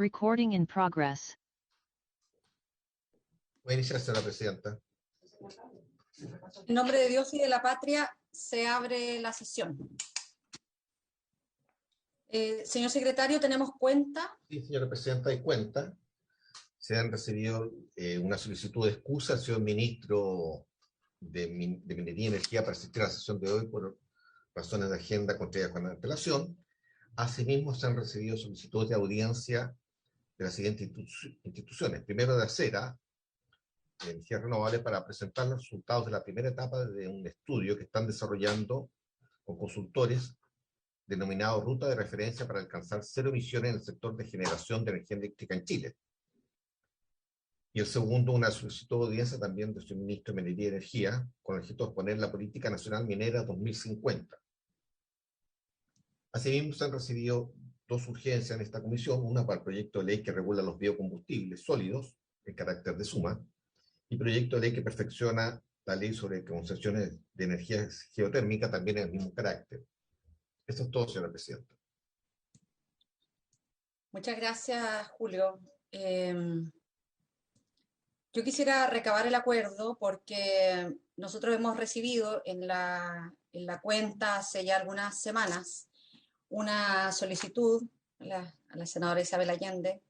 Recording in progress. Voy a iniciar, señora presidenta. En nombre de Dios y de la patria, se abre la sesión. Señor secretario, ¿tenemos cuenta? Sí, señora presidenta, hay cuenta. Se han recibido una solicitud de excusa al señor ministro de Minería y Energía para asistir a la sesión de hoy por razones de agenda contrarias con la antelación. Asimismo, se han recibido solicitudes de audiencia de las siguientes instituciones. Primero, de ACERA, de Energías Renovables, para presentar los resultados de la primera etapa de un estudio que están desarrollando con consultores denominado Ruta de Referencia para alcanzar cero emisiones en el sector de generación de energía eléctrica en Chile. Y el segundo, una solicitud de audiencia también del señor ministro de Minería y Energía, con el objeto de exponer la Política Nacional Minera 2050. Asimismo, se han recibido dos urgencias en esta comisión, una para el proyecto de ley que regula los biocombustibles sólidos, en carácter de suma, y proyecto de ley que perfecciona la ley sobre concesiones de energía geotérmica, también en el mismo carácter. Eso es todo, señora presidenta. Muchas gracias, Julio. Yo quisiera recabar el acuerdo porque nosotros hemos recibido en la cuenta hace ya algunas semanas una solicitud a la senadora Isabel Allende.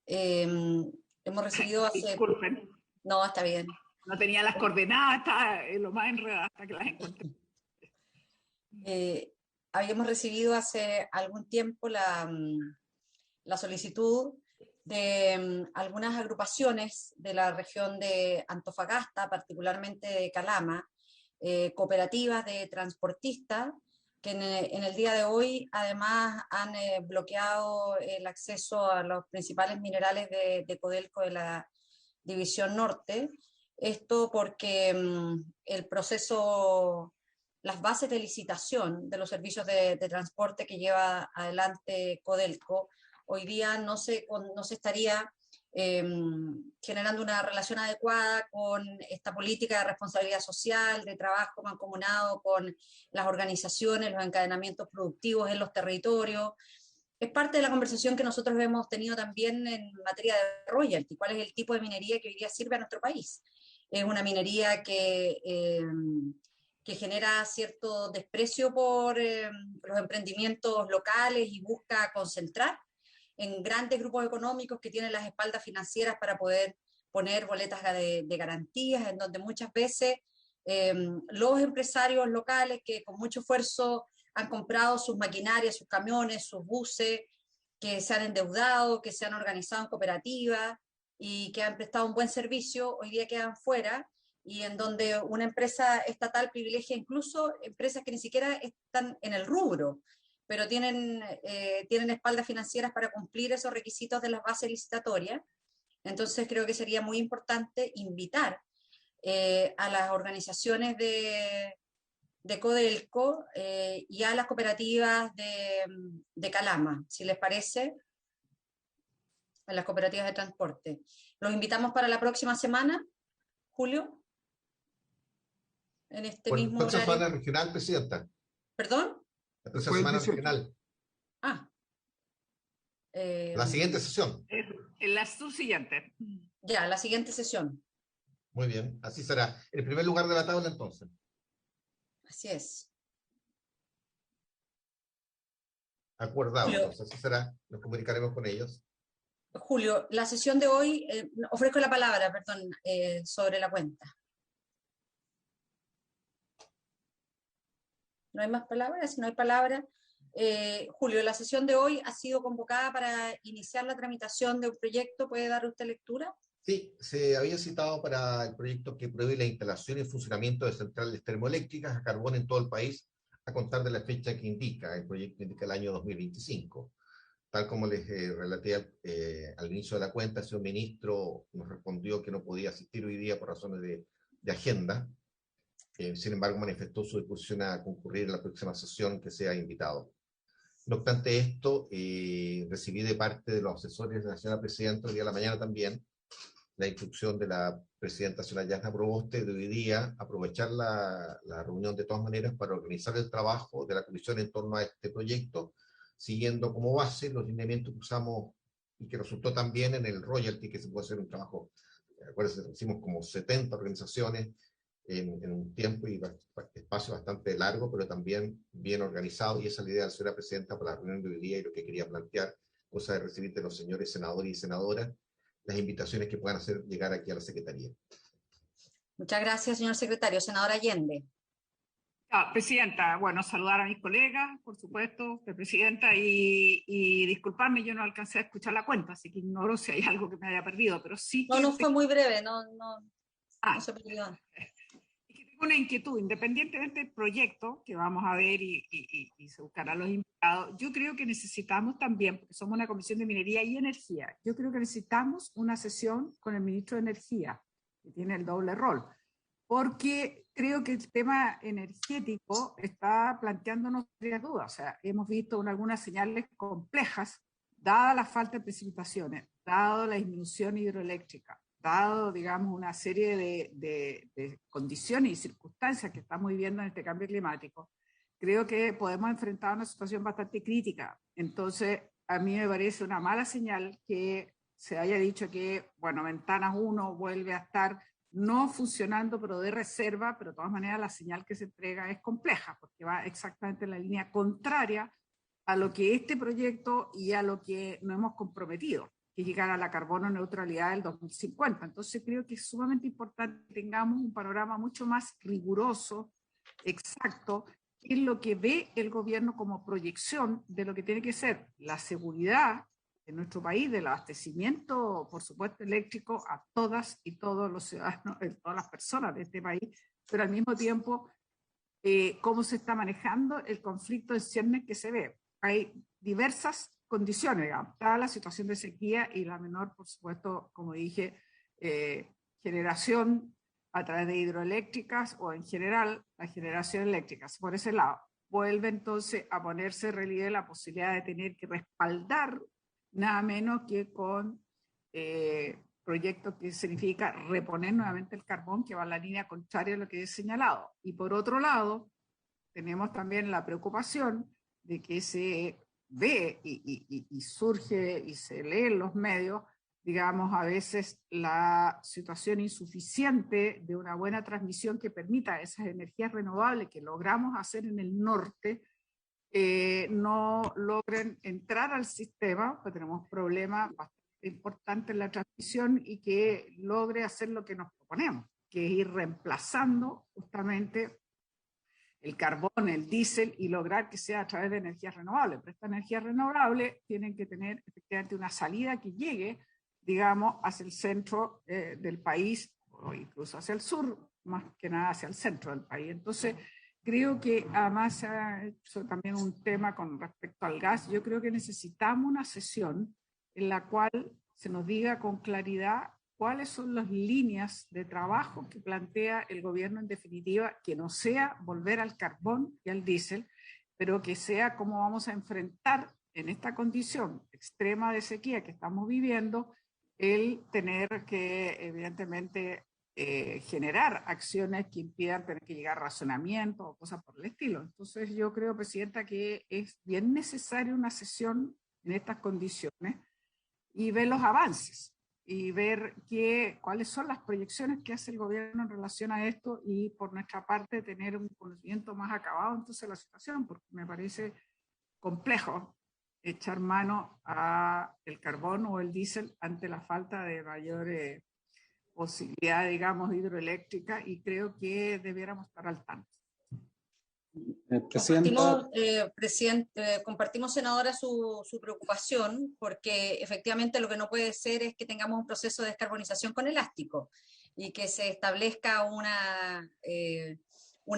Hemos recibido hace... Disculpen. No, está bien. No tenía las coordenadas, está lo más enredada hasta que las encontré. Habíamos recibido hace algún tiempo la solicitud de algunas agrupaciones de la región de Antofagasta, particularmente de Calama, cooperativas de transportistas, que en el día de hoy además han bloqueado el acceso a los principales minerales de Codelco de la División Norte. Esto porque el proceso, las bases de licitación de los servicios de transporte que lleva adelante Codelco, hoy día no se estaría generando una relación adecuada con esta política de responsabilidad social, de trabajo mancomunado con las organizaciones, los encadenamientos productivos en los territorios. Es parte de la conversación que nosotros hemos tenido también en materia de royalty, cuál es el tipo de minería que hoy día sirve a nuestro país. Es una minería que genera cierto desprecio por los emprendimientos locales y busca concentrar en grandes grupos económicos que tienen las espaldas financieras para poder poner boletas de garantías, en donde muchas veces los empresarios locales que con mucho esfuerzo han comprado sus maquinarias, sus camiones, sus buses, que se han endeudado, que se han organizado en cooperativas y que han prestado un buen servicio, hoy día quedan fuera, y en donde una empresa estatal privilegia incluso empresas que ni siquiera están en el rubro, pero tienen espaldas financieras para cumplir esos requisitos de las bases licitatorias. Entonces creo que sería muy importante invitar a las organizaciones de Codelco y a las cooperativas de Calama, si les parece, a las cooperativas de transporte. Los invitamos para la próxima semana, Julio, en este mismo ¿Próxima horario. semana regional, presidenta? ¿Perdón? La próxima semana regional. Ah. La siguiente sesión. En la subsiguiente. Ya, la siguiente sesión. Muy bien, así será. En el primer lugar de la tabla, entonces. Así es. Acordado, Julio. entonces, así será. Nos comunicaremos con ellos. Julio, la sesión de hoy, ofrezco la palabra, perdón, sobre la cuenta. ¿No hay más palabras? Si no hay palabras. Julio, la sesión de hoy ha sido convocada para iniciar la tramitación de un proyecto. ¿Puede dar usted lectura? Sí, se había citado para el proyecto que prohíbe la instalación y funcionamiento de centrales termoeléctricas a carbón en todo el país a contar de la fecha que indica. El proyecto indica el año 2025. Tal como les relaté al inicio de la cuenta, el señor ministro nos respondió que no podía asistir hoy día por razones de agenda. Sin embargo, manifestó su disposición a concurrir en la próxima sesión que sea invitado. No obstante esto, recibí de parte de los asesores de la señora presidenta hoy día a la mañana también la instrucción de la presidenta señora Yasna Proboste de hoy día aprovechar la reunión de todas maneras para organizar el trabajo de la comisión en torno a este proyecto siguiendo como base los lineamientos que usamos y que resultó también en el royalty, que se puede hacer un trabajo, acuérdense, hicimos como 70 organizaciones en un tiempo y espacio bastante largo, pero también bien organizado, y esa es la idea de la señora presidenta para la reunión de hoy día y lo que quería plantear, cosa de recibir de los señores senadores y senadoras las invitaciones que puedan hacer llegar aquí a la Secretaría. Muchas gracias, señor secretario. Senadora Allende. Presidenta, bueno, saludar a mis colegas, por supuesto, Presidenta, y disculparme, yo no alcancé a escuchar la cuenta, así que ignoro si hay algo que me haya perdido, pero sí que... No fue muy breve, no se perdió. Es que tengo una inquietud, independientemente del proyecto que vamos a ver y se buscarán los invitados, yo creo que necesitamos también, porque somos una comisión de minería y energía, yo creo que necesitamos una sesión con el ministro de Energía, que tiene el doble rol, porque creo que el tema energético está planteándonos varias dudas. O sea, hemos visto algunas señales complejas, dada la falta de precipitaciones, dado la disminución hidroeléctrica, dado, digamos, una serie de condiciones y circunstancias que estamos viviendo en este cambio climático. Creo que podemos enfrentar una situación bastante crítica. Entonces, a mí me parece una mala señal que se haya dicho que, bueno, Ventanas 1 vuelve a estar no funcionando, pero de reserva, pero de todas maneras la señal que se entrega es compleja, porque va exactamente en la línea contraria a lo que este proyecto y a lo que nos hemos comprometido, que es llegar a la carbono neutralidad del 2050. Entonces creo que es sumamente importante que tengamos un panorama mucho más riguroso, exacto, que es lo que ve el gobierno como proyección de lo que tiene que ser la seguridad en nuestro país, del abastecimiento, por supuesto, eléctrico a todas y todos los ciudadanos, todas las personas de este país, pero al mismo tiempo, cómo se está manejando el conflicto en ciernes que se ve. Hay diversas condiciones, digamos, está la situación de sequía y la menor, por supuesto, como dije, generación a través de hidroeléctricas o en general la generación eléctrica. Por ese lado, vuelve entonces a ponerse en relieve la posibilidad de tener que respaldar nada menos que con proyectos que significa reponer nuevamente el carbón, que va en la línea contraria a lo que he señalado. Y por otro lado, tenemos también la preocupación de que se ve y surge y se lee en los medios, digamos, a veces la situación insuficiente de una buena transmisión que permita esas energías renovables que logramos hacer en el norte, no logren entrar al sistema, pues tenemos problemas bastante importantes en la transmisión, y que logre hacer lo que nos proponemos, que es ir reemplazando justamente el carbón, el diésel, y lograr que sea a través de energías renovables. Pero estas energías renovables tienen que tener efectivamente una salida que llegue, digamos, hacia el centro del país, o incluso hacia el sur, más que nada hacia el centro del país. Entonces, creo que además se ha hecho también un tema con respecto al gas. Yo creo que necesitamos una sesión en la cual se nos diga con claridad cuáles son las líneas de trabajo que plantea el gobierno, en definitiva, que no sea volver al carbón y al diésel, pero que sea cómo vamos a enfrentar en esta condición extrema de sequía que estamos viviendo, el tener que, evidentemente, generar acciones que impidan tener que llegar a racionamiento o cosas por el estilo. Entonces yo creo, Presidenta, que es bien necesaria una sesión en estas condiciones y ver los avances y ver cuáles son las proyecciones que hace el gobierno en relación a esto, y por nuestra parte tener un conocimiento más acabado entonces de la situación, porque me parece complejo echar mano a el carbón o el diésel ante la falta de mayor posibilidad, digamos, hidroeléctrica, y creo que debiéramos estar al tanto. Compartimos, senadora, su preocupación, porque efectivamente lo que no puede ser es que tengamos un proceso de descarbonización con elástico y que se establezca una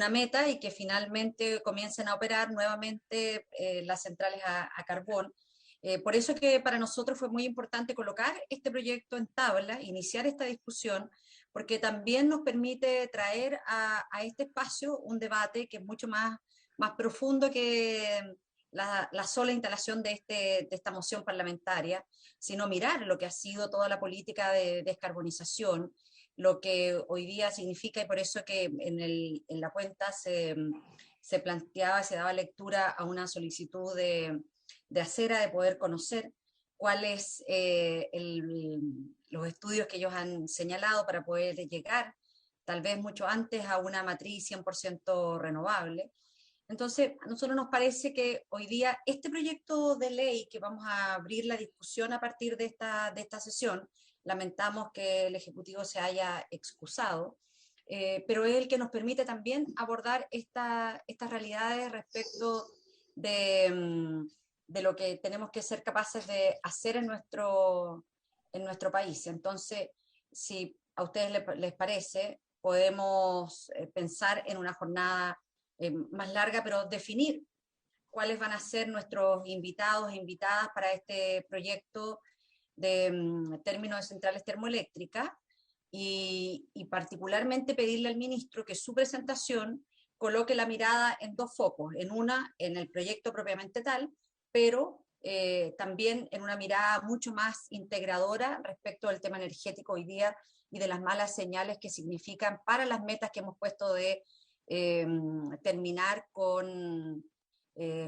meta y que finalmente comiencen a operar nuevamente las centrales a carbón. Por eso que para nosotros fue muy importante colocar este proyecto en tabla, iniciar esta discusión, porque también nos permite traer a este espacio un debate que es mucho más profundo que la sola instalación de esta moción parlamentaria, sino mirar lo que ha sido toda la política de descarbonización, lo que hoy día significa, y por eso que en la cuenta se planteaba, se daba lectura a una solicitud de de acera, de poder conocer cuáles los estudios que ellos han señalado para poder llegar, tal vez mucho antes, a una matriz 100% renovable. Entonces, a nosotros nos parece que hoy día este proyecto de ley que vamos a abrir la discusión a partir de esta sesión, lamentamos que el Ejecutivo se haya excusado, pero es el que nos permite también abordar estas realidades respecto de lo que tenemos que ser capaces de hacer en nuestro país. Entonces, si a ustedes les parece, podemos pensar en una jornada más larga, pero definir cuáles van a ser nuestros invitados e invitadas para este proyecto de términos de centrales termoeléctricas y particularmente pedirle al ministro que su presentación coloque la mirada en dos focos, en el proyecto propiamente tal, pero también en una mirada mucho más integradora respecto al tema energético hoy día y de las malas señales que significan para las metas que hemos puesto de terminar con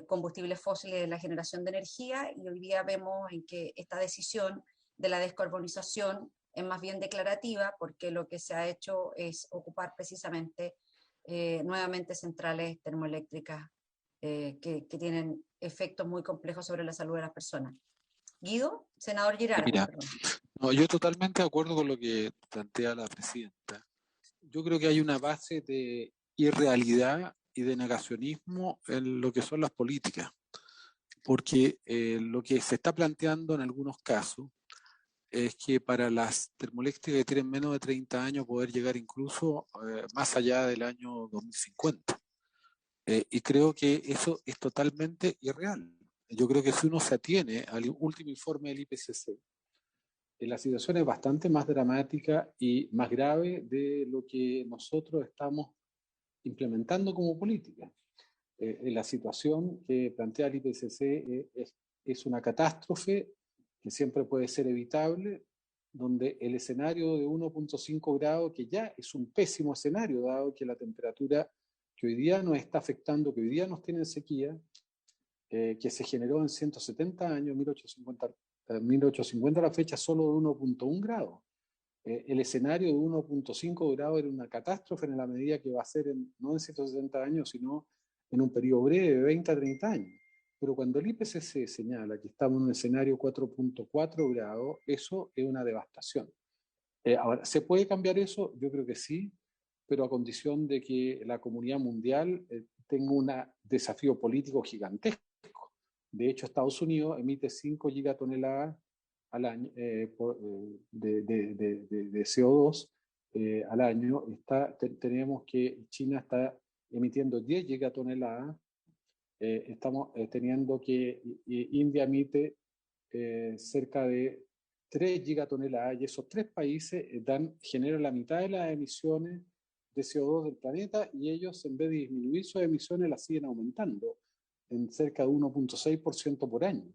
combustibles fósiles de la generación de energía, y hoy día vemos en que esta decisión de la descarbonización es más bien declarativa, porque lo que se ha hecho es ocupar precisamente nuevamente centrales termoeléctricas que tienen efectos muy complejos sobre la salud de las personas. Guido, senador Girard. Mira, no, yo totalmente de acuerdo con lo que plantea la presidenta. Yo creo que hay una base de irrealidad y de negacionismo en lo que son las políticas, porque lo que se está planteando en algunos casos es que para las termoeléctricas que tienen menos de 30 años poder llegar incluso más allá del año 2050. Y creo que eso es totalmente irreal. Yo creo que si uno se atiene al último informe del IPCC, la situación es bastante más dramática y más grave de lo que nosotros estamos implementando como política. La situación que plantea el IPCC es una catástrofe que siempre puede ser evitable, donde el escenario de 1.5 grados, que ya es un pésimo escenario, dado que la temperatura que hoy día nos está afectando, que hoy día nos tiene en sequía, que se generó en 170 años, 1850 a la fecha, solo de 1.1 grados. El escenario de 1.5 grados era una catástrofe en la medida que va a ser no en 170 años, sino en un periodo breve de 20 a 30 años. Pero cuando el IPCC señala que estamos en un escenario 4.4 grados, eso es una devastación. Ahora, ¿se puede cambiar eso? Yo creo que sí, pero a condición de que la comunidad mundial tenga un desafío político gigantesco. De hecho, Estados Unidos emite 5 gigatoneladas al año de CO2 al año. Tenemos que China está emitiendo 10 gigatoneladas. Estamos teniendo que India emite cerca de 3 gigatoneladas, y esos tres países generan la mitad de las emisiones de CO2 del planeta, y ellos, en vez de disminuir sus emisiones, las siguen aumentando en cerca de 1.6% por año.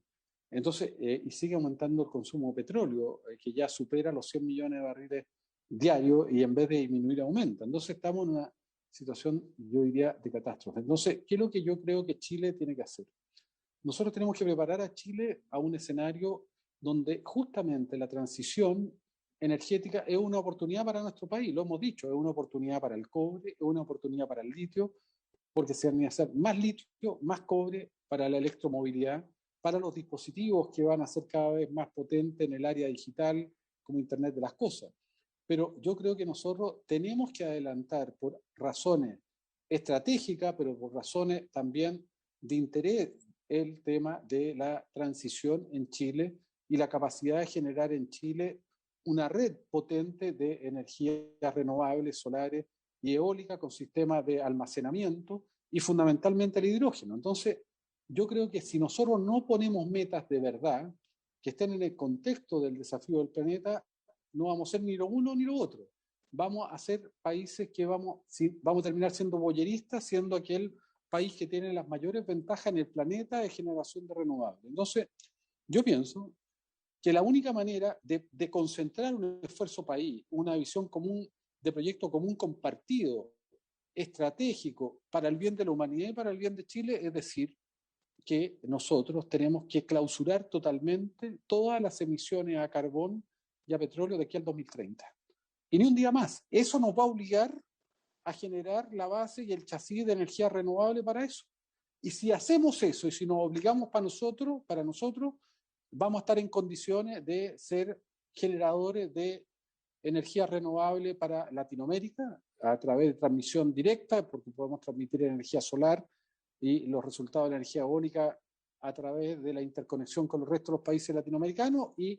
Entonces, y sigue aumentando el consumo de petróleo, que ya supera los 100 millones de barriles diarios, y en vez de disminuir aumenta. Entonces estamos en una situación, yo diría, de catástrofe. Entonces, ¿qué es lo que yo creo que Chile tiene que hacer? Nosotros tenemos que preparar a Chile a un escenario donde justamente la transición energética es una oportunidad para nuestro país, lo hemos dicho, es una oportunidad para el cobre, es una oportunidad para el litio, porque se van a hacer más litio, más cobre para la electromovilidad, para los dispositivos que van a ser cada vez más potentes en el área digital, como Internet de las Cosas. Pero yo creo que nosotros tenemos que adelantar por razones estratégicas, pero por razones también de interés, el tema de la transición en Chile y la capacidad de generar en Chile una red potente de energías renovables, solares y eólica, con sistemas de almacenamiento y fundamentalmente el hidrógeno. Entonces, yo creo que si nosotros no ponemos metas de verdad que estén en el contexto del desafío del planeta, no vamos a ser ni lo uno ni lo otro. Vamos a ser países que vamos a terminar siendo boyeristas, siendo aquel país que tiene las mayores ventajas en el planeta de generación de renovables. Entonces, yo pienso que la única manera de concentrar un esfuerzo país, una visión común, de proyecto común compartido, estratégico, para el bien de la humanidad y para el bien de Chile, es decir, que nosotros tenemos que clausurar totalmente todas las emisiones a carbón y a petróleo de aquí al 2030. Y ni un día más. Eso nos va a obligar a generar la base y el chasis de energía renovable para eso. Y si hacemos eso y si nos obligamos para nosotros, vamos a estar en condiciones de ser generadores de energía renovable para Latinoamérica a través de transmisión directa, porque podemos transmitir energía solar y los resultados de la energía eólica a través de la interconexión con el resto de los países latinoamericanos, y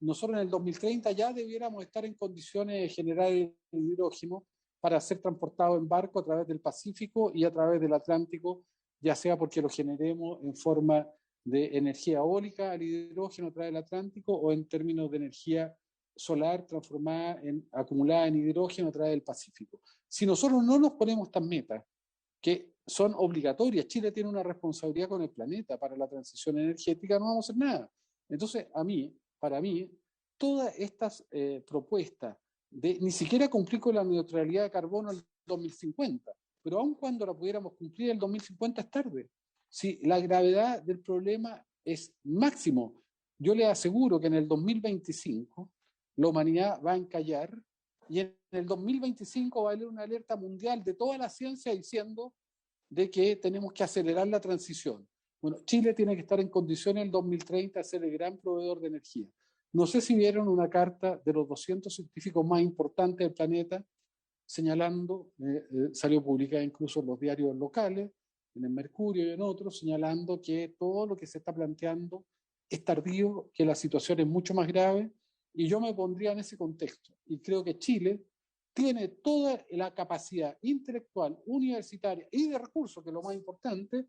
nosotros en el 2030 ya debiéramos estar en condiciones de generar hidrógeno para ser transportado en barco a través del Pacífico y a través del Atlántico, ya sea porque lo generemos en forma de energía eólica, al hidrógeno a través del Atlántico, o en términos de energía solar transformada acumulada en hidrógeno a través del Pacífico. Si nosotros no nos ponemos estas metas, que son obligatorias, Chile tiene una responsabilidad con el planeta para la transición energética, no vamos a hacer nada. Entonces, para mí, todas estas propuestas de ni siquiera cumplir con la neutralidad de carbono en el 2050, pero aun cuando la pudiéramos cumplir en el 2050 es tarde. Si la gravedad del problema es máximo, yo le aseguro que en el 2025 la humanidad va a encallar, y en el 2025 va a haber una alerta mundial de toda la ciencia diciendo de que tenemos que acelerar la transición. Bueno, Chile tiene que estar en condiciones en el 2030 de ser el gran proveedor de energía. No sé si vieron una carta de los 200 científicos más importantes del planeta señalando, salió publicada incluso en los diarios locales, en el Mercurio y en otros, señalando que todo lo que se está planteando es tardío, que la situación es mucho más grave, y yo me pondría en ese contexto. Y creo que Chile tiene toda la capacidad intelectual, universitaria y de recursos, que es lo más importante,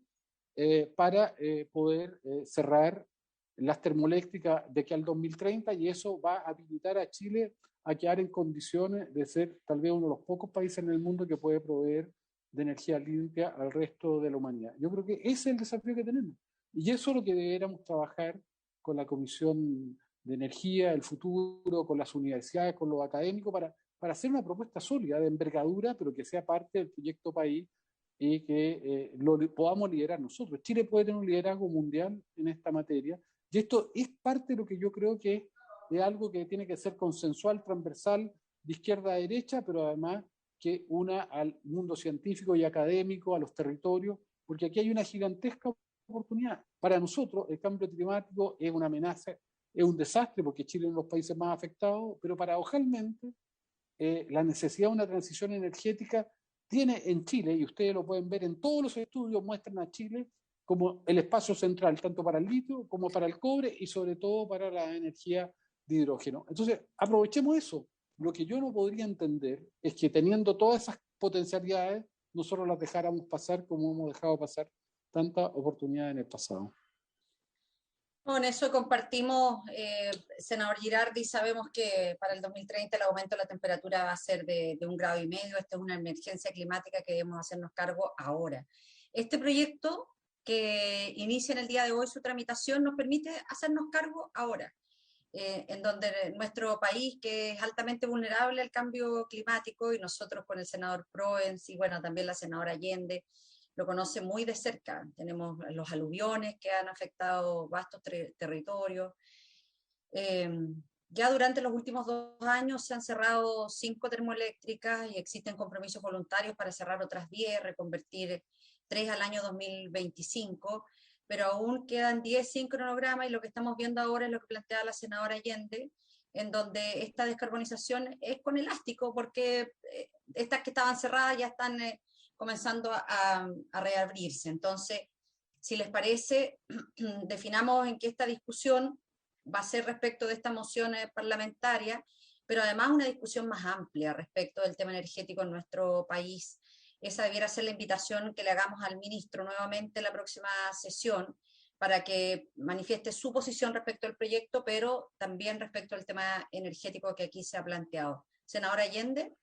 para poder cerrar las termoeléctricas de aquí al 2030, y eso va a habilitar a Chile a quedar en condiciones de ser tal vez uno de los pocos países en el mundo que puede proveer de energía limpia al resto de la humanidad. Yo creo que ese es el desafío que tenemos, y eso es lo que deberíamos trabajar con la Comisión de Energía, el futuro, con las universidades, con los académicos, para hacer una propuesta sólida, de envergadura, pero que sea parte del proyecto país y que lo podamos liderar nosotros. Chile puede tener un liderazgo mundial en esta materia, y esto es parte de lo que yo creo que es algo que tiene que ser consensual, transversal, de izquierda a derecha, pero además que una al mundo científico y académico, a los territorios, porque aquí hay una gigantesca oportunidad. Para nosotros el cambio climático es una amenaza, es un desastre, porque Chile es uno de los países más afectados, pero paradojalmente la necesidad de una transición energética tiene en Chile, y ustedes lo pueden ver en todos los estudios, muestran a Chile como el espacio central, tanto para el litio como para el cobre y sobre todo para la energía de hidrógeno. Entonces, aprovechemos eso. Lo que yo no podría entender es que teniendo todas esas potencialidades, nosotros las dejáramos pasar como hemos dejado pasar tantas oportunidades en el pasado. Con eso compartimos, senador Girardi, sabemos que para el 2030 el aumento de la temperatura va a ser de 1,5 grados. Esta es una emergencia climática que debemos hacernos cargo ahora. Este proyecto que inicia en el día de hoy su tramitación nos permite hacernos cargo ahora, en donde nuestro país, que es altamente vulnerable al cambio climático, y nosotros con el senador Proens y bueno, también la senadora Allende, lo conoce muy de cerca. Tenemos los aluviones que han afectado vastos territorios. Ya durante los últimos 2 años se han cerrado 5 termoeléctricas y existen compromisos voluntarios para cerrar otras 10, reconvertir 3 al año 2025, pero aún quedan 10 sin cronograma, y lo que estamos viendo ahora es lo que planteaba la senadora Allende, en donde esta descarbonización es con elástico, porque estas que estaban cerradas ya están comenzando a reabrirse. Entonces, si les parece, definamos en que esta discusión va a ser respecto de esta moción parlamentaria, pero además una discusión más amplia respecto del tema energético en nuestro país. Esa debiera ser la invitación que le hagamos al ministro nuevamente en la próxima sesión, para que manifieste su posición respecto al proyecto, pero también respecto al tema energético que aquí se ha planteado. Senadora Allende.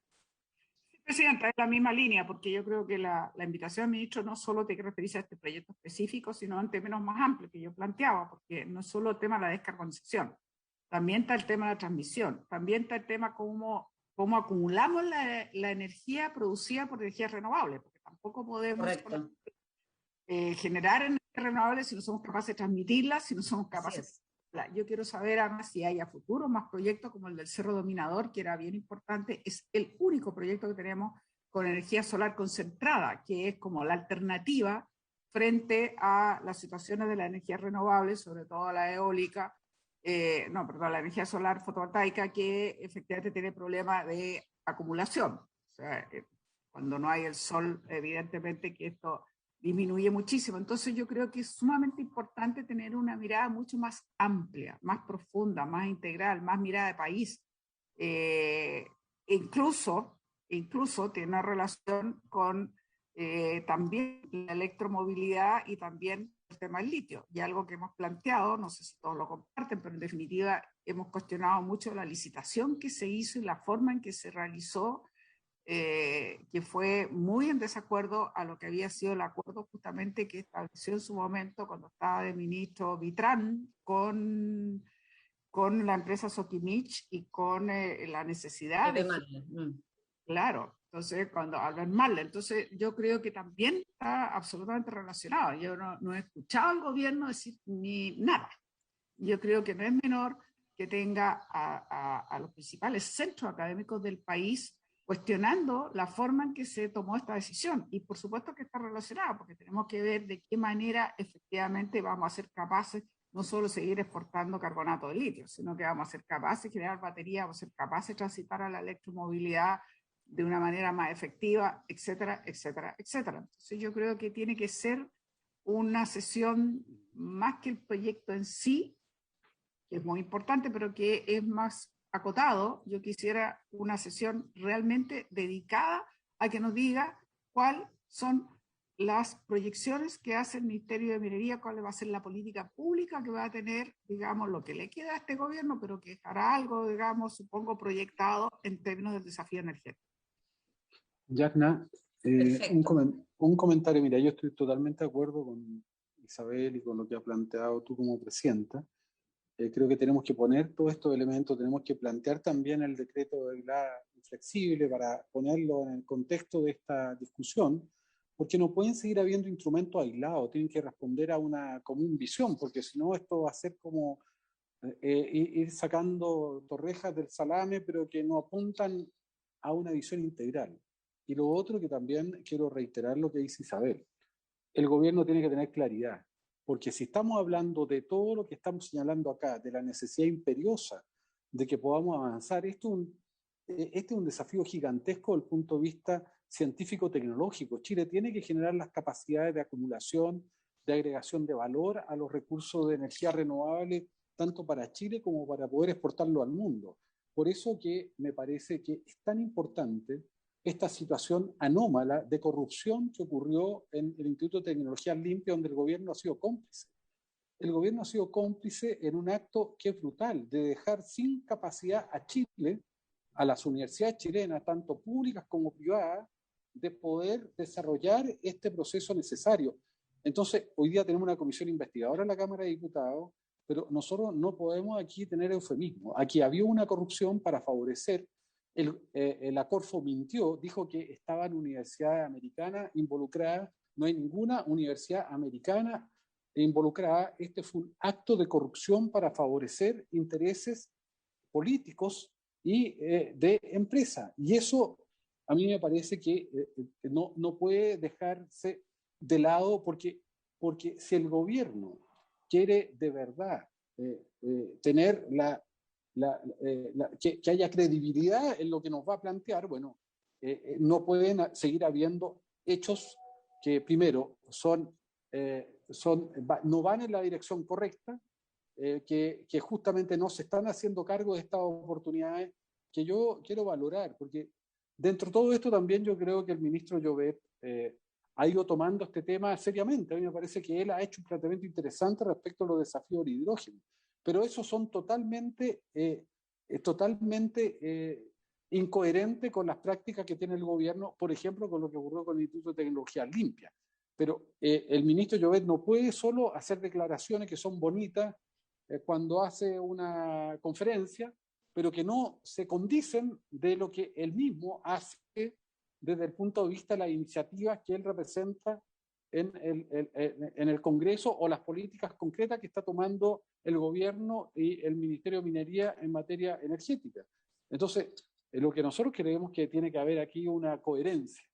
Presidenta, es la misma línea, porque yo creo que la invitación al ministro no solo tiene que referirse a este proyecto específico, sino en términos más amplios que yo planteaba, porque no es solo el tema de la descarbonización, también está el tema de la transmisión, también está el tema cómo acumulamos la energía producida por energías renovables, porque tampoco podemos generar energía renovables si no somos capaces de transmitirlas, si no somos capaces. Yo quiero saber además si hay a futuro más proyectos como el del Cerro Dominador, que era bien importante. Es el único proyecto que tenemos con energía solar concentrada, que es como la alternativa frente a las situaciones de las energías renovables, sobre todo la eólica, la energía solar fotovoltaica, que efectivamente tiene problemas de acumulación. O sea, cuando no hay el sol, evidentemente que esto disminuye muchísimo. Entonces yo creo que es sumamente importante tener una mirada mucho más amplia, más profunda, más integral, más mirada de país. Incluso tiene una relación con también la electromovilidad y también el tema del litio. Y algo que hemos planteado, no sé si todos lo comparten, pero en definitiva hemos cuestionado mucho la licitación que se hizo y la forma en que se realizó, que fue muy en desacuerdo a lo que había sido el acuerdo justamente que estableció en su momento cuando estaba de ministro Vitrán con la empresa Sokimich y con la necesidad de... Claro, entonces cuando Albert Marle, entonces yo creo que también está absolutamente relacionado. Yo no he escuchado al gobierno decir ni nada. Yo creo que no es menor que tenga a los principales centros académicos del país cuestionando la forma en que se tomó esta decisión. Y por supuesto que está relacionado, porque tenemos que ver de qué manera efectivamente vamos a ser capaces no solo seguir exportando carbonato de litio, sino que vamos a ser capaces de generar baterías, vamos a ser capaces de transitar a la electromovilidad de una manera más efectiva, etcétera, etcétera, etcétera. Entonces yo creo que tiene que ser una sesión más que el proyecto en sí, que es muy importante, pero que es más acotado. Yo quisiera una sesión realmente dedicada a que nos diga cuáles son las proyecciones que hace el Ministerio de Minería, cuál va a ser la política pública que va a tener, digamos, lo que le queda a este gobierno, pero que hará algo, digamos, supongo, proyectado en términos del desafío energético. Yasna, un comentario. Mira, yo estoy totalmente de acuerdo con Isabel y con lo que ha planteado tú como presidenta. Creo que tenemos que poner todos estos elementos, tenemos que plantear también el decreto de la flexible para ponerlo en el contexto de esta discusión, porque no pueden seguir habiendo instrumentos aislados, tienen que responder a una común visión, porque si no esto va a ser como ir sacando torrejas del salame, pero que no apuntan a una visión integral. Y lo otro que también quiero reiterar lo que dice Isabel, el gobierno tiene que tener claridad, porque si estamos hablando de todo lo que estamos señalando acá, de la necesidad imperiosa de que podamos avanzar, este es un desafío gigantesco desde el punto de vista científico-tecnológico. Chile tiene que generar las capacidades de acumulación, de agregación de valor a los recursos de energía renovable, tanto para Chile como para poder exportarlo al mundo. Por eso que me parece que es tan importante esta situación anómala de corrupción que ocurrió en el Instituto de Tecnología Limpia, donde el gobierno ha sido cómplice. El gobierno ha sido cómplice en un acto que es brutal, de dejar sin capacidad a Chile, a las universidades chilenas, tanto públicas como privadas, de poder desarrollar este proceso necesario. Entonces, hoy día tenemos una comisión investigadora en la Cámara de Diputados, pero nosotros no podemos aquí tener eufemismo. Aquí había una corrupción para favorecer. La Corfo mintió, dijo que estaban universidades americanas involucradas. No hay ninguna universidad americana involucrada. Este fue un acto de corrupción para favorecer intereses políticos y de empresa. Y eso a mí me parece que no puede dejarse de lado, porque si el gobierno quiere de verdad tener que haya credibilidad en lo que nos va a plantear, bueno, no pueden seguir habiendo hechos que primero no van en la dirección correcta, que justamente no se están haciendo cargo de estas oportunidades que yo quiero valorar, porque dentro de todo esto también yo creo que el ministro Llobet ha ido tomando este tema seriamente. A mí me parece que él ha hecho un planteamiento interesante respecto a los desafíos del hidrógeno, pero esos son totalmente incoherentes con las prácticas que tiene el gobierno, por ejemplo, con lo que ocurrió con el Instituto de Tecnología Limpia. Pero el ministro Llobet no puede solo hacer declaraciones que son bonitas cuando hace una conferencia, pero que no se condicen de lo que él mismo hace desde el punto de vista de las iniciativas que él representa en el Congreso o las políticas concretas que está tomando el gobierno y el Ministerio de Minería en materia energética. Entonces, lo que nosotros creemos que tiene que haber aquí una coherencia.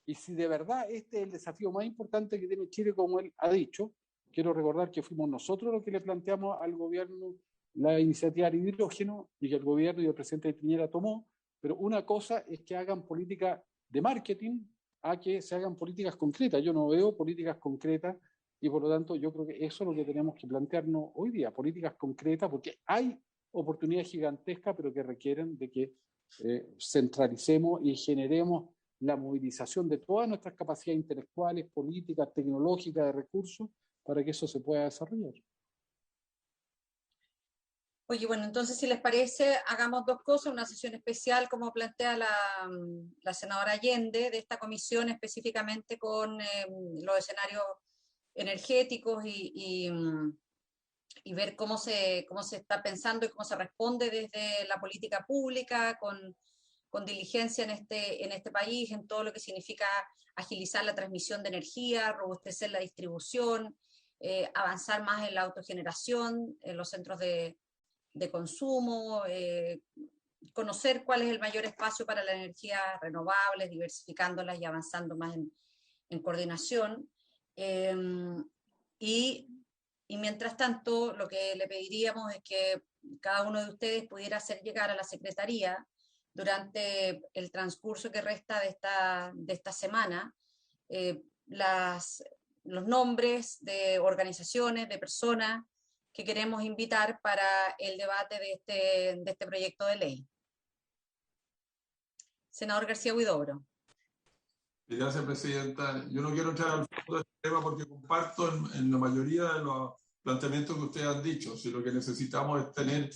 Y si de verdad este es el desafío más importante que tiene Chile, como él ha dicho, quiero recordar que fuimos nosotros los que le planteamos al gobierno la iniciativa de hidrógeno y que el gobierno y el presidente Piñera tomó, pero una cosa es que hagan política de marketing a que se hagan políticas concretas. Yo no veo políticas concretas y por lo tanto yo creo que eso es lo que tenemos que plantearnos hoy día, políticas concretas, porque hay oportunidades gigantescas, pero que requieren de que centralicemos y generemos la movilización de todas nuestras capacidades intelectuales, políticas, tecnológicas, de recursos, para que eso se pueda desarrollar. Oye, bueno, entonces si les parece, hagamos dos cosas, una sesión especial, como plantea la senadora Allende, de esta comisión específicamente con los escenarios energéticos y ver cómo se está pensando y cómo se responde desde la política pública, con diligencia en este país, en todo lo que significa agilizar la transmisión de energía, robustecer la distribución, avanzar más en la autogeneración, en los centros de consumo, conocer cuál es el mayor espacio para las energías renovables, diversificándolas y avanzando más en coordinación. Y mientras tanto, lo que le pediríamos es que cada uno de ustedes pudiera hacer llegar a la Secretaría durante el transcurso que resta de esta semana los nombres de organizaciones, de personas que queremos invitar para el debate de este proyecto de ley. Senador García Huidobro. Gracias, Presidenta. Yo no quiero entrar al fondo del tema porque comparto en la mayoría de los planteamientos que ustedes han dicho. Si lo que necesitamos es tener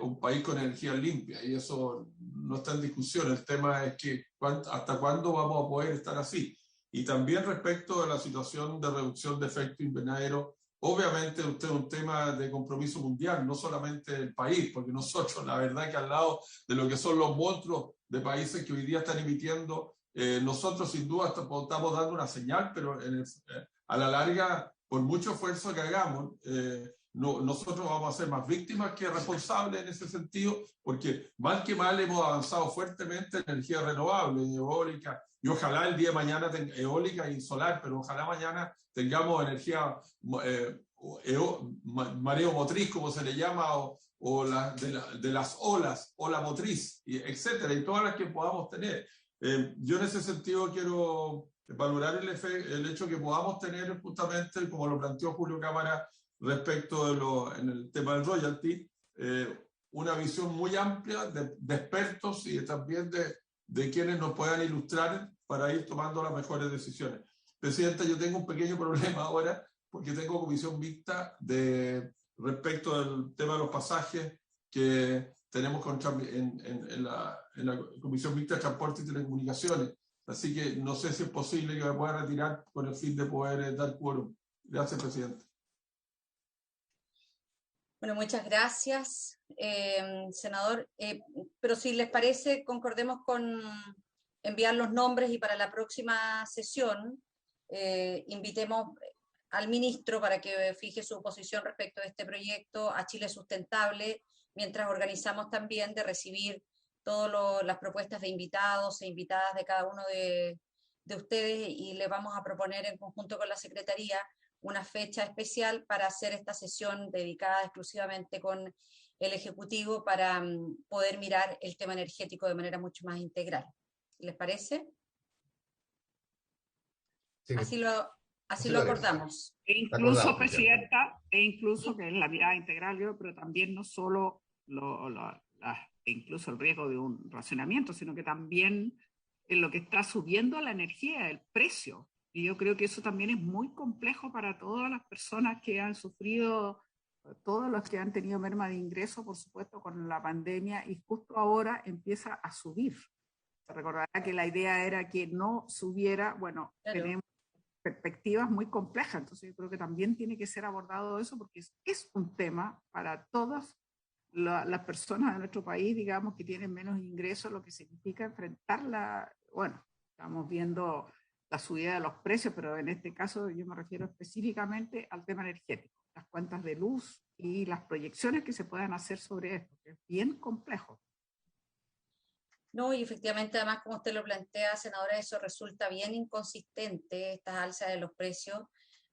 un país con energía limpia, y eso no está en discusión. El tema es que hasta cuándo vamos a poder estar así. Y también respecto de la situación de reducción de efecto invernadero, obviamente usted es un tema de compromiso mundial, no solamente el país, porque nosotros, la verdad que al lado de lo que son los monstruos de países que hoy día están emitiendo, nosotros sin duda estamos dando una señal, pero a la larga, por mucho esfuerzo que hagamos, nosotros vamos a ser más víctimas que responsables en ese sentido, porque mal que mal hemos avanzado fuertemente en energía renovable, eólica, y ojalá el día de mañana eólica y solar, pero ojalá mañana tengamos energía mareo motriz, como se le llama, o de las olas, ola motriz, etcétera, y todas las que podamos tener. Yo en ese sentido quiero valorar el hecho que podamos tener justamente, como lo planteó Julio Cámara, respecto en el tema del royalty, una visión muy amplia de expertos y también de quienes nos puedan ilustrar para ir tomando las mejores decisiones. Presidenta, yo tengo un pequeño problema ahora porque tengo comisión mixta respecto del tema de los pasajes que tenemos en la Comisión Mixta de Transporte y Telecomunicaciones. Así que no sé si es posible que me pueda retirar con el fin de poder dar quórum. Gracias, Presidente. Bueno, muchas gracias, senador. Pero si les parece, concordemos con enviar los nombres y para la próxima sesión invitemos al ministro para que fije su posición respecto de este proyecto a Chile Sustentable, mientras organizamos también de recibir todas las propuestas de invitados e invitadas de cada uno de ustedes, y le vamos a proponer en conjunto con la Secretaría una fecha especial para hacer esta sesión dedicada exclusivamente con el Ejecutivo para poder mirar el tema energético de manera mucho más integral. ¿Les parece? Sí. Así lo acordamos. E incluso, Presidenta, incluso que es la mirada integral, pero también no solo incluso el riesgo de un racionamiento, sino que también en lo que está subiendo la energía, el precio. Y yo creo que eso también es muy complejo para todas las personas que han sufrido, todos los que han tenido merma de ingreso, por supuesto, con la pandemia, y justo ahora empieza a subir. Se recordará que la idea era que no subiera, bueno, claro. Tenemos perspectivas muy complejas, entonces yo creo que también tiene que ser abordado eso, porque es un tema para todas las personas de nuestro país, digamos, que tienen menos ingresos, lo que significa enfrentarla. Bueno, estamos viendo la subida de los precios, pero en este caso yo me refiero específicamente al tema energético, las cuentas de luz y las proyecciones que se puedan hacer sobre esto, que es bien complejo. No, y efectivamente, además, como usted lo plantea, senadora, eso resulta bien inconsistente, estas alzas de los precios,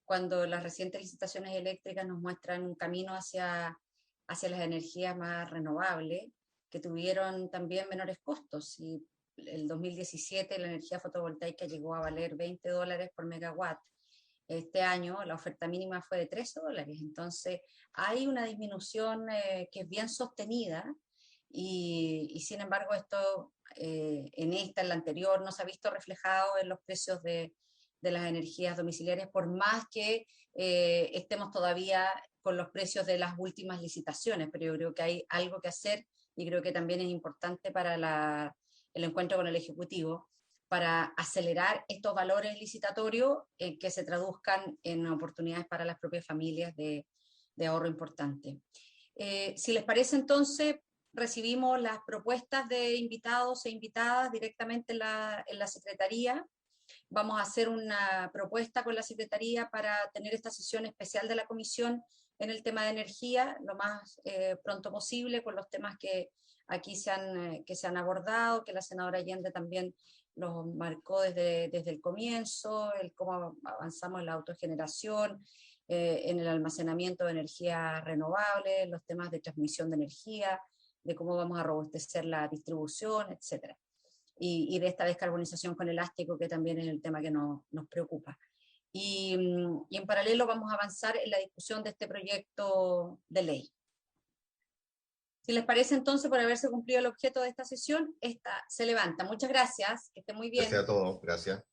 cuando las recientes licitaciones eléctricas nos muestran un camino hacia las energías más renovables, que tuvieron también menores costos. Y el 2017 la energía fotovoltaica llegó a valer $20 por megawatt. Este año la oferta mínima fue de $13. Entonces, hay una disminución que es bien sostenida. Y sin embargo esto en la anterior, no se ha visto reflejado en los precios de las energías domiciliarias, por más que estemos todavía con los precios de las últimas licitaciones, pero yo creo que hay algo que hacer y creo que también es importante para el encuentro con el Ejecutivo, para acelerar estos valores licitatorios que se traduzcan en oportunidades para las propias familias de ahorro importante. Si les parece, entonces, recibimos las propuestas de invitados e invitadas directamente en la Secretaría. Vamos a hacer una propuesta con la Secretaría para tener esta sesión especial de la Comisión en el tema de energía lo más pronto posible, con los temas que aquí se han abordado, que la senadora Allende también los marcó desde el comienzo, el cómo avanzamos en la autogeneración, en el almacenamiento de energía renovable, los temas de transmisión de energía, de cómo vamos a robustecer la distribución, etcétera. Y de esta descarbonización con elástico, que también es el tema que nos preocupa. Y en paralelo vamos a avanzar en la discusión de este proyecto de ley. Si les parece, entonces, por haberse cumplido el objeto de esta sesión, esta se levanta. Muchas gracias, que estén muy bien. Gracias a todos, gracias.